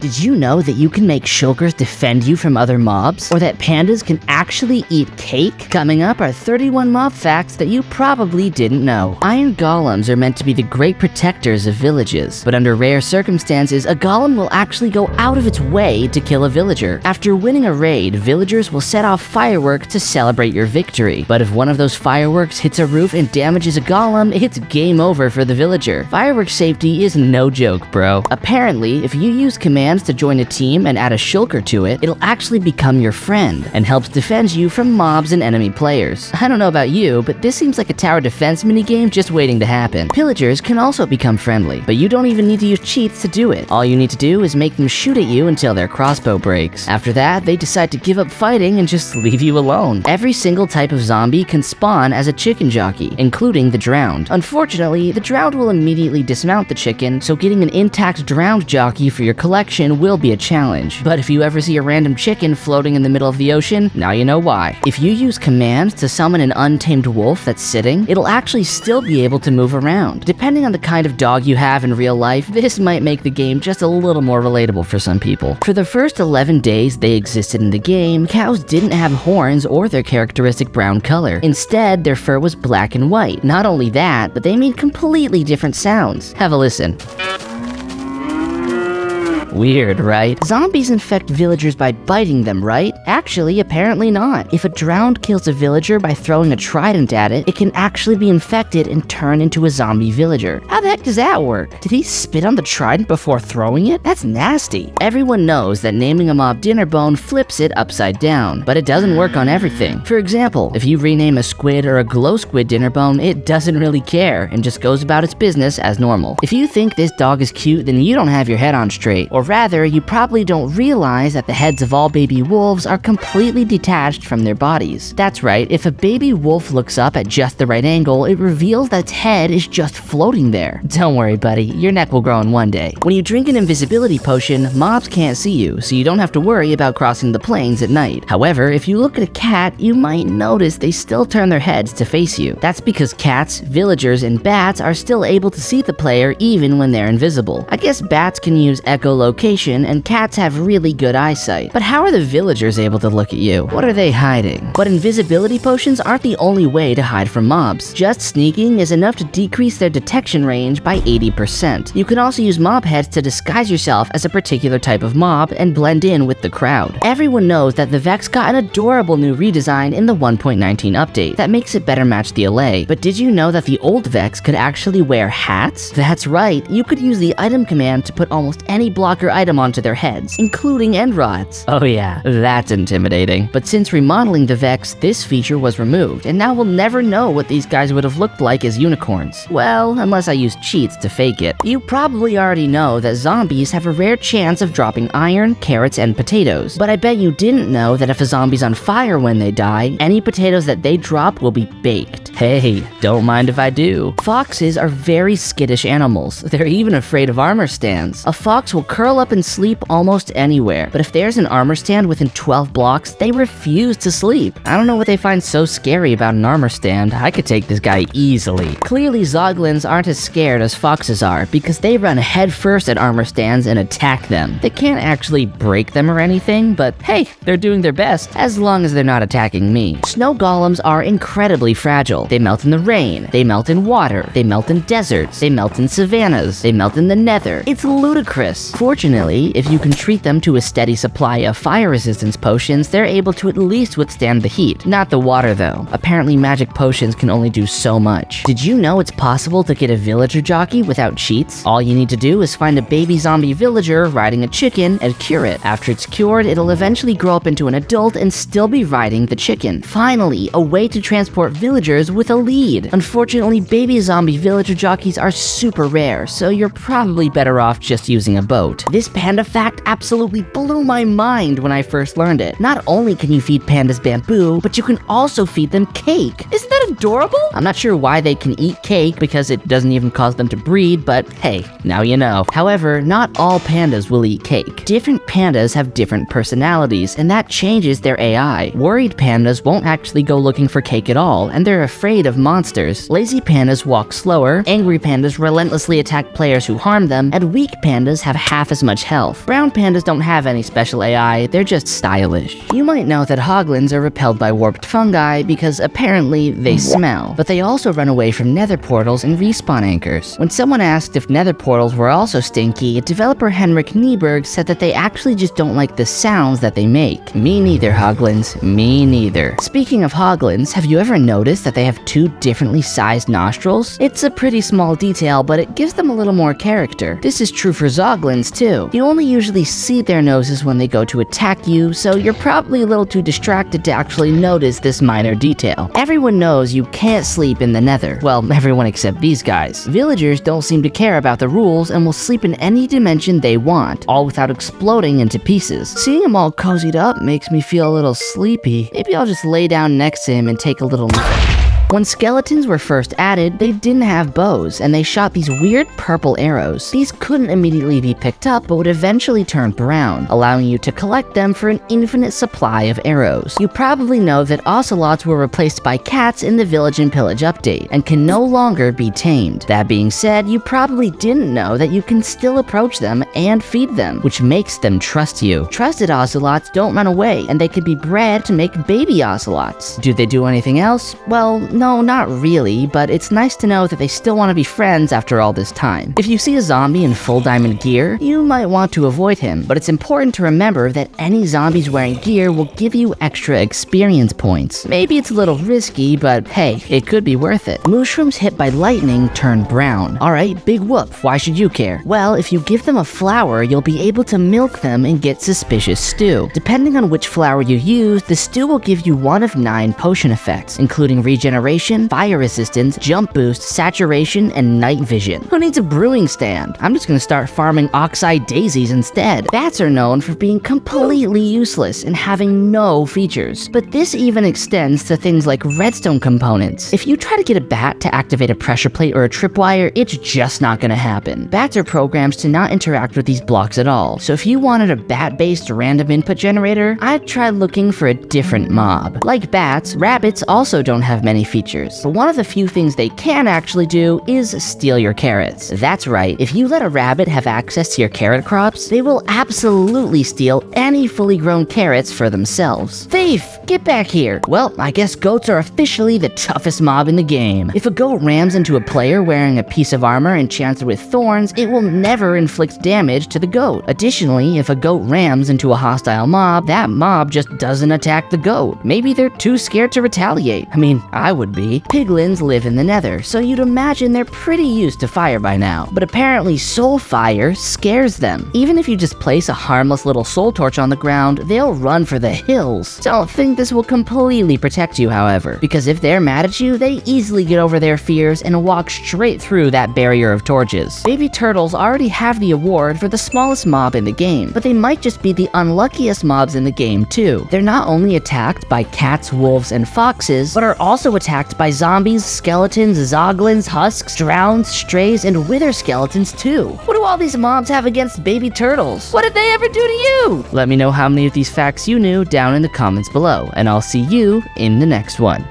Did you know that you can make shulkers defend you from other mobs? Or that pandas can actually eat cake? Coming up are 31 mob facts that you probably didn't know. Iron golems are meant to be the great protectors of villages, but under rare circumstances, a golem will actually go out of its way to kill a villager. After winning a raid, villagers will set off fireworks to celebrate your victory. But if one of those fireworks hits a roof and damages a golem, it's game over for the villager. Firework safety is no joke, bro. Apparently, if you use commands to join a team and add a shulker to it, it'll actually become your friend and helps defend you from mobs and enemy players. I don't know about you, but this seems like a tower defense minigame just waiting to happen. Pillagers can also become friendly, but you don't even need to use cheats to do it. All you need to do is make them shoot at you until their crossbow breaks. After that, they decide to give up fighting and just leave you alone. Every single type of zombie can spawn as a chicken jockey, including the drowned. Unfortunately, the drowned will immediately dismount the chicken, so getting an intact drowned jockey for your collection will be a challenge. But if you ever see a random chicken floating in the middle of the ocean, now you know why. If you use commands to summon an untamed wolf that's sitting, it'll actually still be able to move around. Depending on the kind of dog you have in real life, this might make the game just a little more relatable for some people. For the first 11 days they existed in the game, cows didn't have horns or their characteristic brown color. Instead, their fur was black and white. Not only that, but they made completely different sounds. Have a listen. Weird, right? Zombies infect villagers by biting them, right? Actually, apparently not. If a drowned kills a villager by throwing a trident at it, it can actually be infected and turn into a zombie villager. How the heck does that work? Did he spit on the trident before throwing it? That's nasty. Everyone knows that naming a mob dinner bone flips it upside down, but it doesn't work on everything. For example, if you rename a squid or a glow squid dinner bone, it doesn't really care and just goes about its business as normal. If you think this dog is cute, then you don't have your head on straight. Or rather, you probably don't realize that the heads of all baby wolves are completely detached from their bodies. That's right, if a baby wolf looks up at just the right angle, it reveals that its head is just floating there. Don't worry, buddy, your neck will grow in one day. When you drink an invisibility potion, mobs can't see you, so you don't have to worry about crossing the plains at night. However, if you look at a cat, you might notice they still turn their heads to face you. That's because cats, villagers, and bats are still able to see the player even when they're invisible. I guess bats can use echolocation and cats have really good eyesight. But how are the villagers able to look at you? What are they hiding? But invisibility potions aren't the only way to hide from mobs. Just sneaking is enough to decrease their detection range by 80%. You can also use mob heads to disguise yourself as a particular type of mob and blend in with the crowd. Everyone knows that the Vex got an adorable new redesign in the 1.19 update that makes it better match the LA. But did you know that the old Vex could actually wear hats? That's right, you could use the item command to put almost any blocker item onto their heads, including end rods. Oh yeah, that's intimidating. But since remodeling the Vex, this feature was removed, and now we'll never know what these guys would have looked like as unicorns. Well, unless I use cheats to fake it. You probably already know that zombies have a rare chance of dropping iron, carrots, and potatoes. But I bet you didn't know that if a zombie's on fire when they die, any potatoes that they drop will be baked. Hey, don't mind if I do. Foxes are very skittish animals. They're even afraid of armor stands. A fox will curl up and sleep almost anywhere, but if there's an armor stand within 12 blocks, they refuse to sleep. I don't know what they find so scary about an armor stand. I could take this guy easily. Clearly, zoglins aren't as scared as foxes are because they run headfirst at armor stands and attack them. They can't actually break them or anything, but hey, they're doing their best as long as they're not attacking me. Snow golems are incredibly fragile. They melt in the rain, they melt in water, they melt in deserts, they melt in savannas, they melt in the nether. It's ludicrous. Fortunately, if you can treat them to a steady supply of fire resistance potions, they're able to at least withstand the heat. Not the water though. Apparently magic potions can only do so much. Did you know it's possible to get a villager jockey without cheats? All you need to do is find a baby zombie villager riding a chicken and cure it. After it's cured, it'll eventually grow up into an adult and still be riding the chicken. Finally, a way to transport villagers with a lead. Unfortunately, baby zombie villager jockeys are super rare, so you're probably better off just using a boat. This panda fact absolutely blew my mind when I first learned it. Not only can you feed pandas bamboo, but you can also feed them cake. Isn't that adorable? I'm not sure why they can eat cake because it doesn't even cause them to breed, but hey, now you know. However, not all pandas will eat cake. Different pandas have different personalities, and that changes their AI. Worried pandas won't actually go looking for cake at all, and they're afraid of monsters. Lazy pandas walk slower, angry pandas relentlessly attack players who harm them, and weak pandas have half as much health. Brown pandas don't have any special AI, they're just stylish. You might know that hoglins are repelled by warped fungi because apparently they smell, but they also run away from nether portals and respawn anchors. When someone asked if nether portals were also stinky, developer Henrik Nieberg said that they actually just don't like the sounds that they make. Me neither, hoglins. Me neither. Speaking of hoglins, have you ever noticed that they have two differently sized nostrils? It's a pretty small detail, but it gives them a little more character. This is true for zoglins too. You only usually see their noses when they go to attack you, so you're probably a little too distracted to actually notice this minor detail. Everyone knows you can't sleep in the nether. Well, everyone except these guys. Villagers don't seem to care about the rules and will sleep in any dimension they want, all without exploding into pieces. Seeing him all cozied up makes me feel a little sleepy. Maybe I'll just lay down next to him and take a little nap. When skeletons were first added, they didn't have bows, and they shot these weird purple arrows. These couldn't immediately be picked up, but would eventually turn brown, allowing you to collect them for an infinite supply of arrows. You probably know that ocelots were replaced by cats in the Village and Pillage update, and can no longer be tamed. That being said, you probably didn't know that you can still approach them and feed them, which makes them trust you. Trusted ocelots don't run away, and they can be bred to make baby ocelots. Do they do anything else? Well, no, not really, but it's nice to know that they still want to be friends after all this time. If you see a zombie in full diamond gear, you might want to avoid him, but it's important to remember that any zombies wearing gear will give you extra experience points. Maybe it's a little risky, but hey, it could be worth it. Mushrooms hit by lightning turn brown. Alright, big whoop, why should you care? Well, if you give them a flower, you'll be able to milk them and get suspicious stew. Depending on which flower you use, the stew will give you one of 9 potion effects, including regeneration, fire resistance, jump boost, saturation, and night vision. Who needs a brewing stand? I'm just gonna start farming oxeye daisies instead. Bats are known for being completely useless and having no features, but this even extends to things like redstone components. If you try to get a bat to activate a pressure plate or a tripwire, it's just not gonna happen. Bats are programmed to not interact with these blocks at all, so if you wanted a bat-based random input generator, I'd try looking for a different mob. Like bats, rabbits also don't have many features, but one of the few things they can actually do is steal your carrots. That's right, if you let a rabbit have access to your carrot crops, they will absolutely steal any fully grown carrots for themselves. Thief! Get back here! Well, I guess goats are officially the toughest mob in the game. If a goat rams into a player wearing a piece of armor enchanted with thorns, it will never inflict damage to the goat. Additionally, if a goat rams into a hostile mob, that mob just doesn't attack the goat. Maybe they're too scared to retaliate. I mean, I would be. Piglins live in the nether, so you'd imagine they're pretty used to fire by now. But apparently soul fire scares them. Even if you just place a harmless little soul torch on the ground, they'll run for the hills. Don't think this will completely protect you, however, because if they're mad at you, they easily get over their fears and walk straight through that barrier of torches. Baby turtles already have the award for the smallest mob in the game, but they might just be the unluckiest mobs in the game too. They're not only attacked by cats, wolves, and foxes, but are also attacked by zombies, skeletons, zoglins, husks, drowns, strays, and wither skeletons too. What do all these mobs have against baby turtles? What did they ever do to you? Let me know how many of these facts you knew down in the comments below, and I'll see you in the next one.